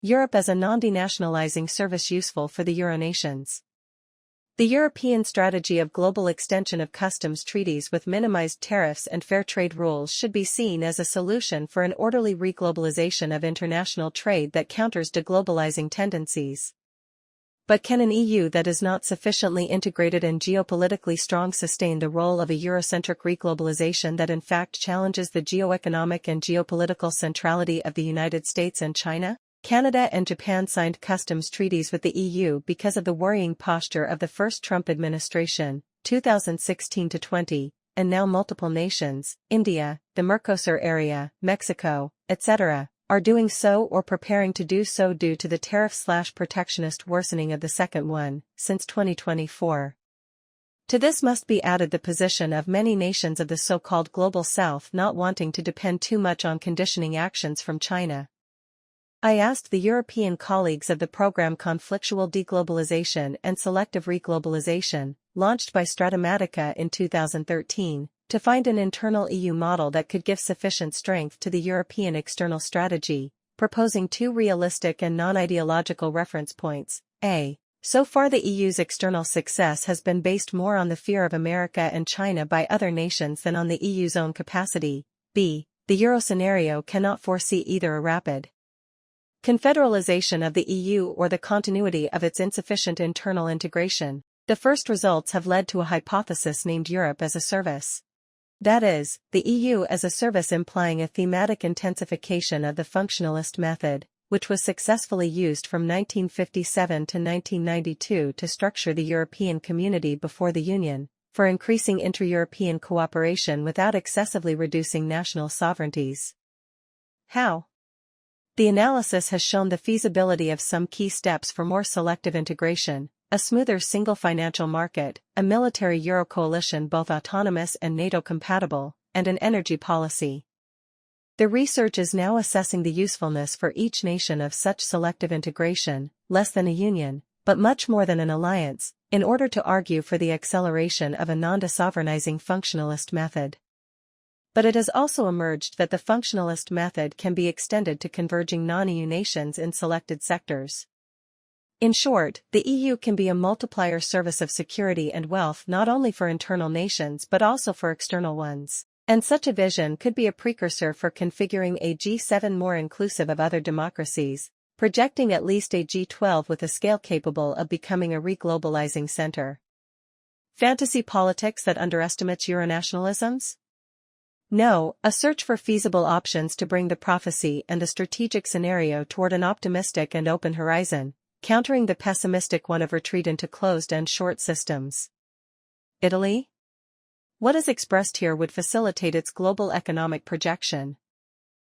Europe as a non-denationalizing service useful for the Euro nations. The European strategy of global extension of customs treaties with minimized tariffs and fair trade rules should be seen as a solution for an orderly reglobalization of international trade that counters deglobalizing tendencies. But can an EU that is not sufficiently integrated and geopolitically strong sustain the role of a Eurocentric reglobalization that in fact challenges the geoeconomic and geopolitical centrality of the United States and China? Canada and Japan signed customs treaties with the EU because of the worrying posture of the first Trump administration, 2016-20, and now multiple nations, India, the Mercosur area, Mexico, etc., are doing so or preparing to do so due to the tariff/protectionist worsening of the second one, since 2024. To this must be added the position of many nations of the so-called Global South not wanting to depend too much on conditioning actions from China. I asked the European colleagues of the program Conflictual Deglobalization and Selective Reglobalization, launched by Stratematica in 2013, to find an internal EU model that could give sufficient strength to the European external strategy, proposing two realistic and non-ideological reference points. A. So far the EU's external success has been based more on the fear of America and China by other nations than on the EU's own capacity. B. The Euro scenario cannot foresee either a rapid confederalization of the EU or the continuity of its insufficient internal integration. The first results have led to a hypothesis named Europe as a service. That is, the EU as a service implying a thematic intensification of the functionalist method, which was successfully used from 1957 to 1992 to structure the European community before the Union, for increasing intra-European cooperation without excessively reducing national sovereignties. How? The analysis has shown the feasibility of some key steps for more selective integration, a smoother single financial market, a military Euro coalition both autonomous and NATO compatible, and an energy policy. The research is now assessing the usefulness for each nation of such selective integration, less than a union, but much more than an alliance, in order to argue for the acceleration of a non-desovereignizing functionalist method. But it has also emerged that the functionalist method can be extended to converging non-EU nations in selected sectors. In short, the EU can be a multiplier service of security and wealth not only for internal nations but also for external ones. And such a vision could be a precursor for configuring a G7 more inclusive of other democracies, projecting at least a G12 with a scale capable of becoming a reglobalizing center. Fantasy politics that underestimates Euronationalisms? No, a search for feasible options to bring the prophecy and the strategic scenario toward an optimistic and open horizon, countering the pessimistic one of retreat into closed and short systems. Italy? What is expressed here would facilitate its global economic projection.